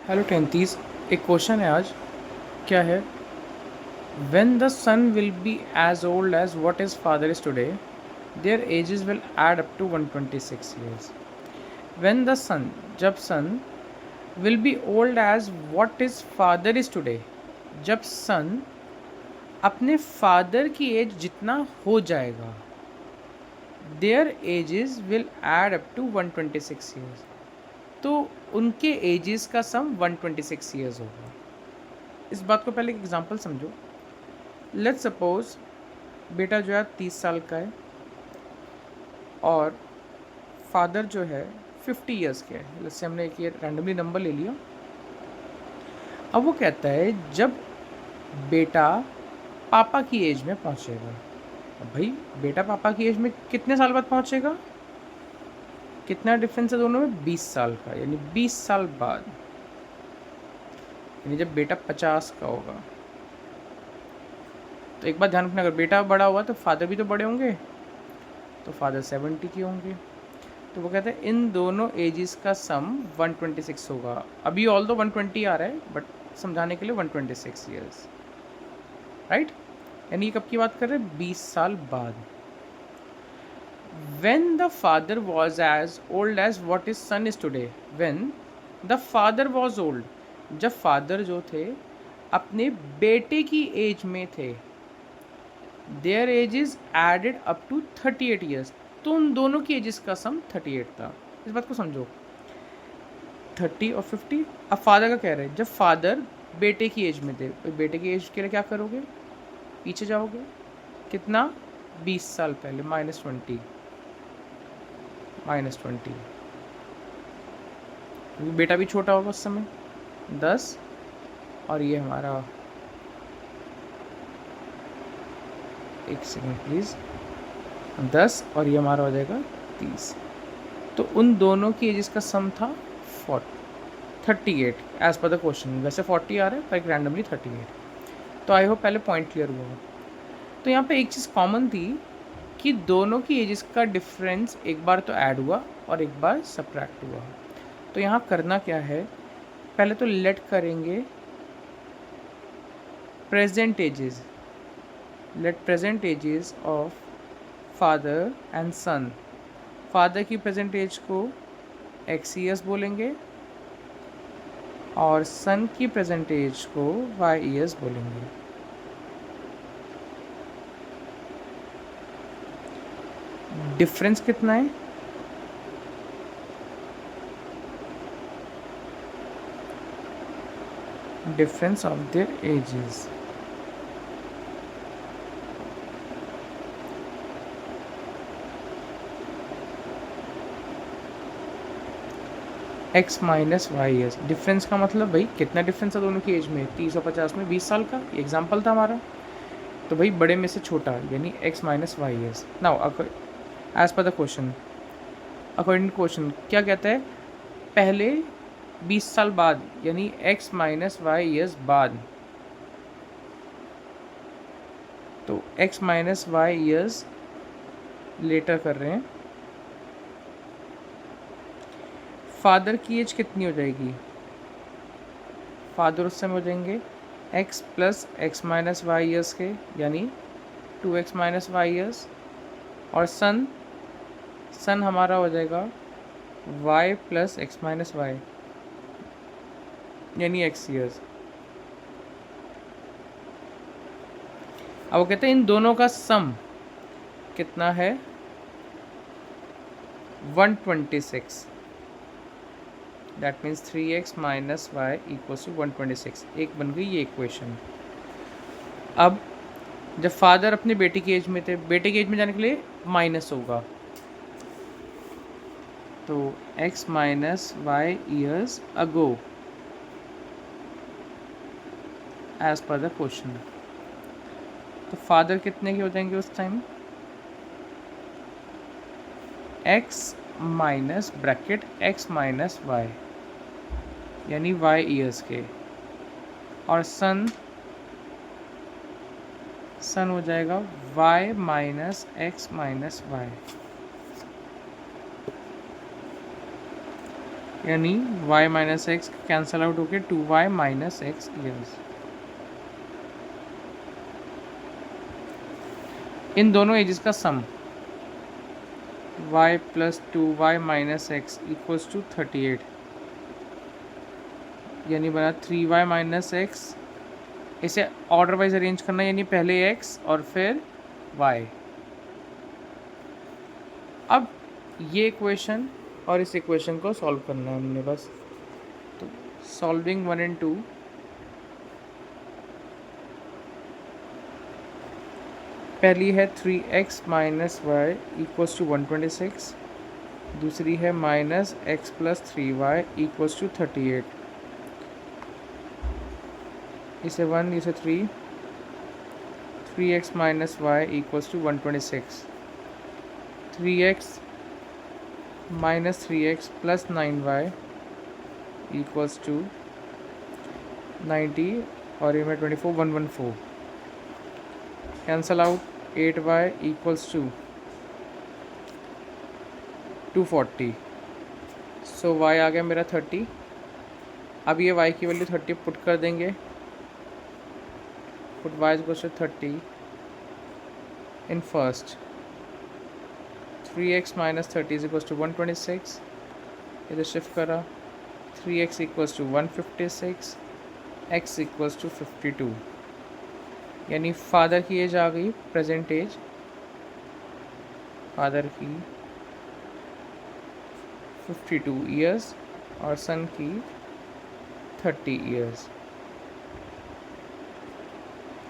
Hello टेंथीज। एक question है आज। क्या है? When the son will be as old as what his father is today, their ages will add up to 126 years. When the son, जब son, will be old as what his father is today, जब son अपने father की age जितना हो जाएगा, their ages will add up to 126 years. तो उनके edges का सम 126 ईयर्स होगा। इस बात को पहले एक एग्जांपल समझो। लेट्स सपोज बेटा जो है 30 साल का है और फादर जो है 50 ईयर्स के है। जैसे हमने एक ये रैंडमली नंबर ले लिया। अब वो कहता है जब बेटा पापा की एज में पहुंचेगा। अब भाई बेटा पापा की एज में कितने साल बाद पहुंचेगा? कितना डिफरेंस है दोनों में? 20 साल का, यानी 20 साल बाद, यानी जब बेटा 50 का होगा। तो एक बात ध्यान रखना, अगर बेटा बड़ा हुआ तो फादर भी तो बड़े होंगे, तो फादर 70 के होंगे। तो वो कहते हैं इन दोनों एजेस का सम 126 होगा। अभी ऑल दो 120 आ रहा है, बट समझाने के लिए 126 ईयर्स, राइट। यानी ये कब की बात कर रहे हैं? 20 साल बाद। When the father was as old as what his son is today, when the father was old, जब फादर जो थे अपने बेटे की एज में थे, their age is added up to 38 years. तो उन दोनों की एजेस का सम 38 था। इस बात को समझो। 30 और 50। अब फादर का कह रहे हैं जब फादर बेटे की एज में थे, तो बेटे की एज के लिए क्या करोगे? पीछे जाओगे कितना? 20 साल पहले, -20, -20। बेटा भी छोटा होगा उस समय, 10। और ये हमारा, एक सेकेंड प्लीज़, 10 और ये हमारा हो जाएगा 30। तो उन दोनों की एजेस का सम था 38 एज पर द क्वेश्चन। वैसे 40 आ रहा है पर एक रैंडमली 38। तो आई होप पहले पॉइंट क्लियर हुआ। तो यहाँ पे एक चीज़ कॉमन थी कि दोनों की एजेस का डिफरेंस एक बार तो ऐड हुआ और एक बार सब्ट्रैक्ट हुआ। तो यहाँ करना क्या है, पहले तो लेट करेंगे present ages. Let present ages of father and son. Father की प्रेजेंट एज को x ईयर्स बोलेंगे और सन की प्रेजेंट एज को y ईयर्स बोलेंगे। डिफरेंस कितना है? Difference of their ages. x minus Y years. Difference का मतलब भाई कितना डिफरेंस है दोनों की एज में? 30 और 50 में 20 साल का। ये एग्जाम्पल था हमारा। तो भाई बड़े में से छोटा, यानी x minus Y years. Now age per the question, according to question क्या कहता है? पहले 20 साल बाद, यानी x माइनस वाई ईयर्स बाद। तो x minus Y years later कर रहे हैं। फादर की एज कितनी हो जाएगी? फादर उस समय हो जाएंगे x plus X minus Y years के, यानी 2x माइनस वाई ईयर्स। और सन हमारा हो जाएगा y plus X minus Y, यानी x ईयर्स। अब वो कहते हैं इन दोनों का सम कितना है? 126। That means 3x minus Y equals to 126। एक बन गई ये इक्वेशन। अब जब फादर अपने बेटे की एज में थे, बेटे की एज में जाने के लिए माइनस होगा, तो x minus Y years ago age per the question. तो फादर कितने के हो जाएंगे उस time? x minus bracket x minus Y, यानी y ईयर्स के। और सन हो जाएगा y minus X minus Y. यानी y minus X cancel out होके 2y माइनस एक्स ईयर्स। इन दोनों एजेस का sum y plus 2y minus X equals to 38, यानी बना 3y माइनस एक्स। इसे ऑर्डर वाइज अरेंज करना, यानी पहले x और फिर y। अब ये इक्वेशन और इस इक्वेशन को सॉल्व करना है हमने बस। तो सॉल्विंग 1 and 2, पहली है 3x minus Y equals to 126, दूसरी है minus x plus 3y equals to 38। इसे 1, इसे 3, 3x minus Y equals to 126, 3x minus 3x plus 9y equals to 90, और ये में 24, 114 cancel out, 8y equals to 240। So y आ गया मेरा 30। अब ये y की वैल्यू 30 पुट कर देंगे, put y equals to 30 in first, 3x minus 30 is equals to 126, इधर शिफ्ट करा, 3x equals to 156, x equals to 52, यानी फादर की एज आ गई, प्रेजेंट एज फादर की 52 ईयर्स और सन की 30 ईयर्स।